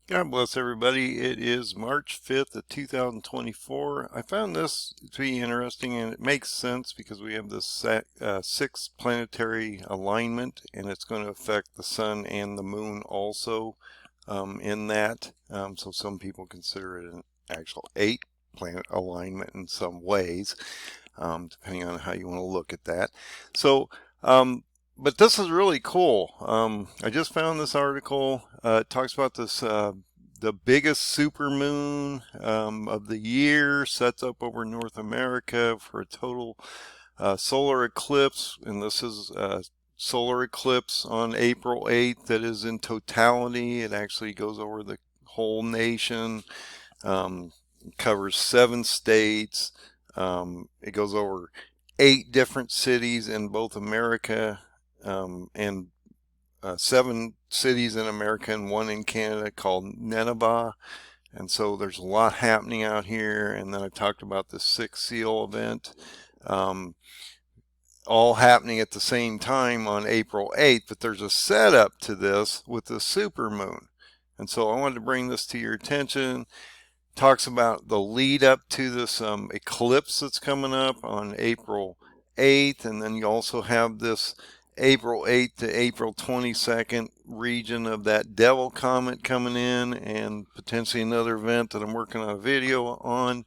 God bless everybody. It is March 5th of 2024. I found this to be interesting, and it makes sense because we have this sixth planetary alignment, and it's going to affect the sun and the moon also in that. So some people consider it an actual eight planet alignment in some ways, depending on how you want to look at that. So, but this is really cool. I just found this article. It talks about this, the biggest supermoon of the year sets up over North America for a total solar eclipse. And this is a solar eclipse on April 8th that is in totality. It actually goes over the whole nation, covers 7 states. It goes over 8 different cities in both America, and 7 cities in America and 1 in Canada called Nineveh. And so there's a lot happening out here. And then I talked about the sixth seal event, um, all happening at the same time on April 8th. But there's a setup to this with the supermoon. And so I wanted to bring this to your attention. Talks about the lead up to this eclipse that's coming up on April 8th, and then you also have this April 8th to April 22nd region of that devil comet coming in, and potentially another event that I'm working on a video on.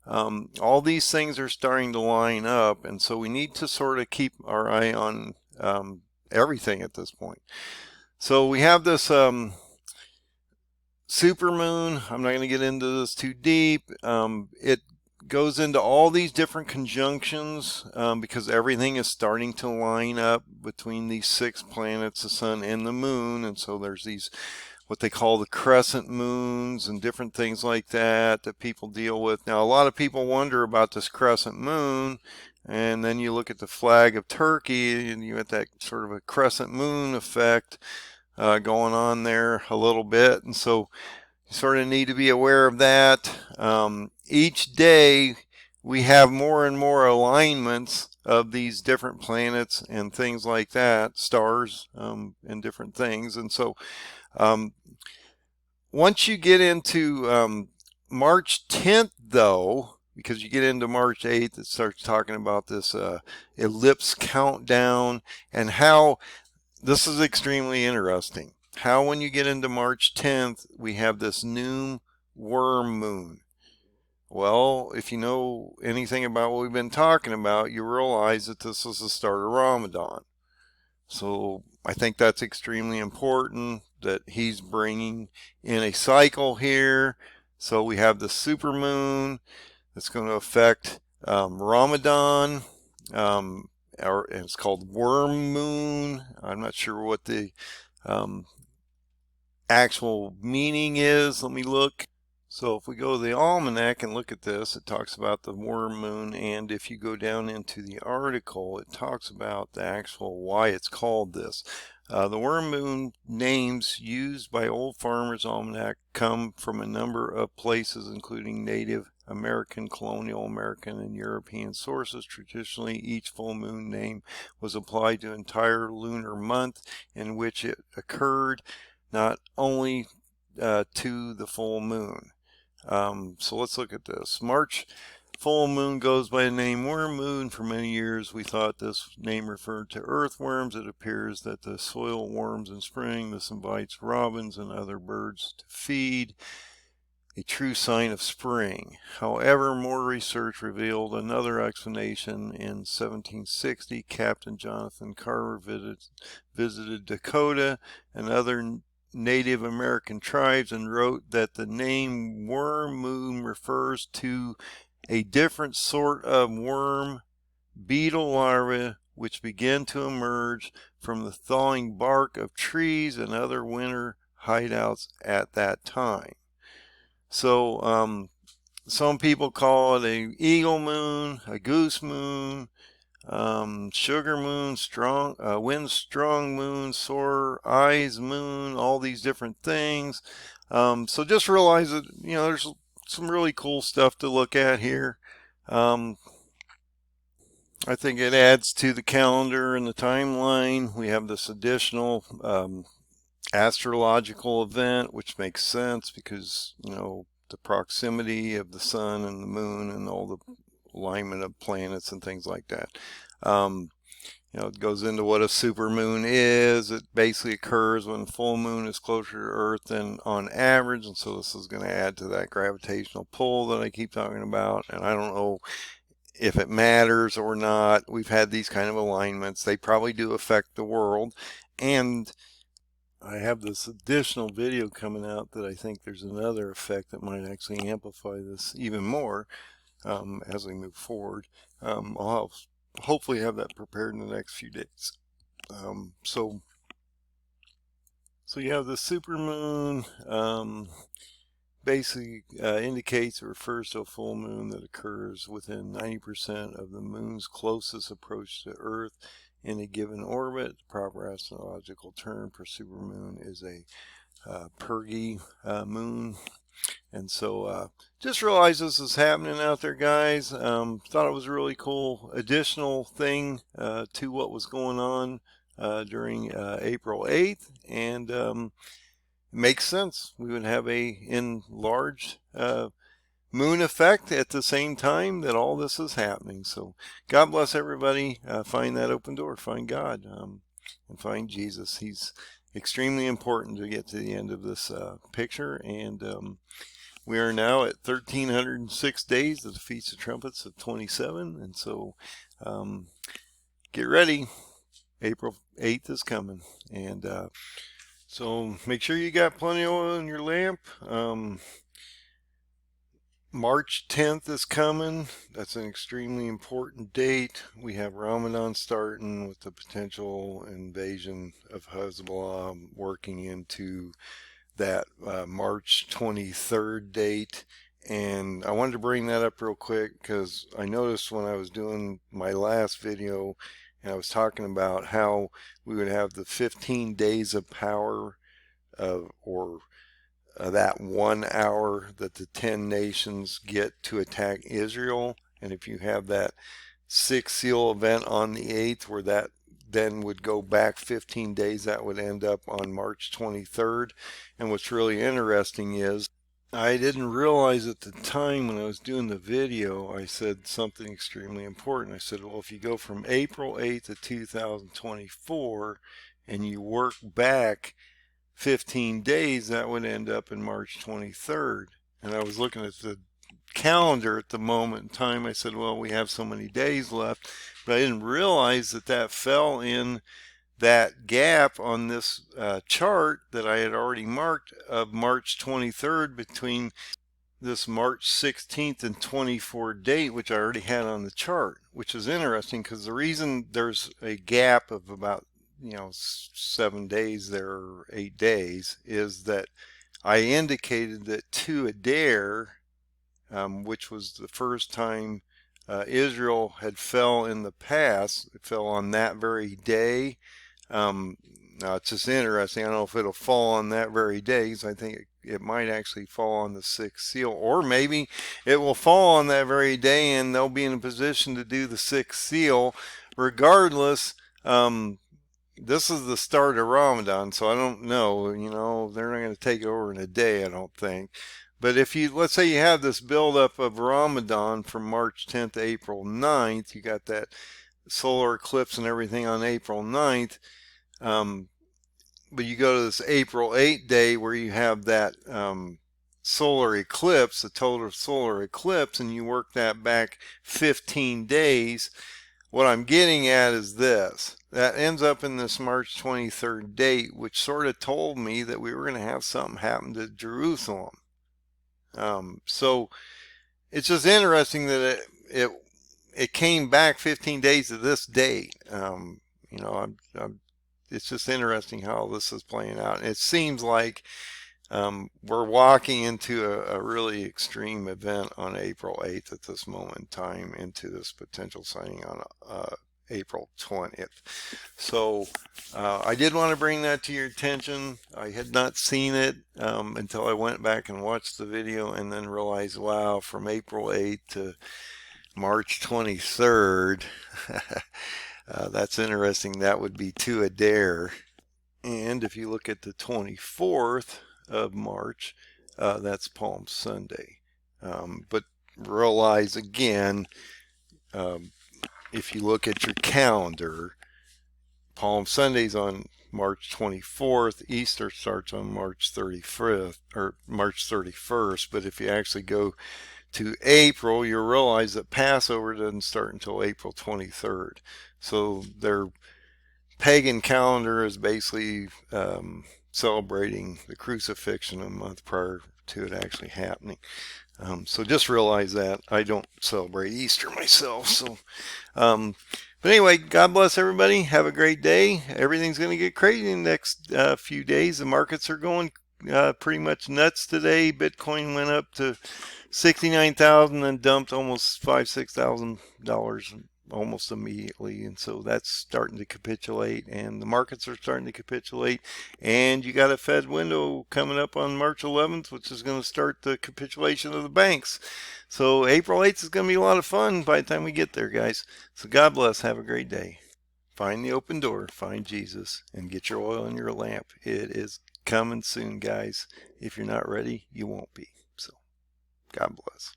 All these things are starting to line up, and so we need to sort of keep our eye on everything at this point. So we have this supermoon. I'm not going to get into this too deep. It goes into all these different conjunctions because everything is starting to line up between these 6 planets, the sun and the moon. And so there's these, what they call the crescent moons and different things like that that people deal with. Now, a lot of people wonder about this crescent moon. And then you look at the flag of Turkey and you get that sort of a crescent moon effect going on there a little bit. And so you sort of need to be aware of that. Each day we have more and more alignments of these different planets and things like that, stars and different things. And so once you get into March 10th, though, because you get into March 8th, it starts talking about this ellipse countdown and how this is extremely interesting. How when you get into March 10th, we have this new worm moon. Well, if you know anything about what we've been talking about, you realize that this is the start of Ramadan. So I think that's extremely important that he's bringing in a cycle here. So we have the supermoon that's going to affect Ramadan. Or it's called worm moon. I'm not sure what the actual meaning is. Let me look. So if we go to the almanac and look at this, it talks about the worm moon, and if you go down into the article, it talks about the actual why it's called this. The worm moon names used by Old Farmer's Almanac come from a number of places, including Native American, colonial American, and European sources. Traditionally, each full moon name was applied to an entire lunar month in which it occurred, not only to the full moon. So let's look at this. March full moon goes by the name worm moon. For many years we thought this name referred to earthworms. It appears that the soil warms in spring. This invites robins and other birds to feed, a true sign of spring. However, more research revealed another explanation. In 1760, Captain Jonathan Carver visited Dakota and other Native American tribes and wrote that the name worm moon refers to a different sort of worm beetle larvae which begin to emerge from the thawing bark of trees and other winter hideouts at that time. So some people call it a eagle moon, a goose moon, sugar moon, strong wind strong moon, sore eyes moon, all these different things. So just realize that there's some really cool stuff to look at here. I think it adds to the calendar and the timeline. We have this additional astrological event, which makes sense because, the proximity of the sun and the moon and all the alignment of planets and things like that. It goes into what a supermoon is. It basically occurs when full moon is closer to Earth than on average, and so this is going to add to that gravitational pull that I keep talking about. And I don't know if it matters or not. We've had these kind of alignments. They probably do affect the world. And I have this additional video coming out that I think there's another effect that might actually amplify this even more as we move forward. I'll hopefully have that prepared in the next few days. So you have the supermoon. Basically indicates or refers to a full moon that occurs within 90% of the moon's closest approach to Earth in a given orbit. The proper astrological term for supermoon is a perigee moon. And so just realized this is happening out there, guys. Thought it was a really cool additional thing to what was going on during April 8th. And it makes sense. We would have a enlarged moon effect at the same time that all this is happening. So God bless everybody. Find that open door. Find God and find Jesus. He's extremely important to get to the end of this picture. And we are now at 1,306 days of the Feast of Trumpets of 27. And so get ready. April 8th is coming. And so make sure you got plenty of oil in your lamp. March 10th is coming. That's an extremely important date. We have Ramadan starting with the potential invasion of Hezbollah working into that March 23rd date. And I wanted to bring that up real quick because I noticed when I was doing my last video and I was talking about how we would have the 15 days of power or that 1 hour that the 10 nations get to attack Israel. And if you have that sixth seal event on the 8th, where that then would go back 15 days, that would end up on March 23rd. And what's really interesting is I didn't realize at the time when I was doing the video, I said something extremely important. I said, well, if you go from April 8th of 2024 and you work back 15 days, that would end up in March 23rd. And I was looking at the calendar at the moment in time. I said, well, we have so many days left, but I didn't realize that that fell in that gap on this chart that I had already marked of March 23rd between this March 16th and 24 date, which I already had on the chart, which is interesting because the reason there's a gap of about 7 days there, or 8 days, is that I indicated that to Adair, which was the first time Israel had fell in the past, it fell on that very day. Now it's just interesting. I don't know if it'll fall on that very day, because I think it might actually fall on the sixth seal, or maybe it will fall on that very day and they'll be in a position to do the sixth seal. Regardless, this is the start of Ramadan, so I don't know, they're not going to take it over in a day, I don't think. But if let's say you have this buildup of Ramadan from March 10th to April 9th, you got that solar eclipse and everything on April 9th, but you go to this April 8th day where you have that solar eclipse, the total solar eclipse, and you work that back 15 days. What I'm getting at is this. That ends up in this March 23rd date, which sort of told me that we were going to have something happen to Jerusalem. So it's just interesting that it came back 15 days to this date. It's just interesting how this is playing out. And it seems like we're walking into a really extreme event on April 8th at this moment in time, into this potential signing on April 20th. So I did want to bring that to your attention. I had not seen it until I went back and watched the video and then realized, wow, from April 8th to March 23rd, that's interesting. That would be to Adair. And if you look at the 24th of March, that's Palm Sunday. But realize again, if you look at your calendar, Palm Sunday's on March 24th. Easter starts on March 35th or March 31st. But if you actually go to April, you'll realize that Passover doesn't start until April 23rd. So their pagan calendar is basically celebrating the crucifixion a month prior to it actually happening. So just realize that. I don't celebrate Easter myself. So, but anyway, God bless everybody. Have a great day. Everything's going to get crazy in the next few days. The markets are going pretty much nuts today. Bitcoin went up to 69,000 and dumped almost $6,000 almost immediately, and so that's starting to capitulate, and the markets are starting to capitulate, and you got a Fed window coming up on March 11th, which is going to start the capitulation of the banks. So April 8th is going to be a lot of fun by the time we get there, guys. So God bless. Have a great day. Find the open door, find Jesus, and get your oil in your lamp. It is coming soon, guys. If you're not ready, you won't be. So God bless.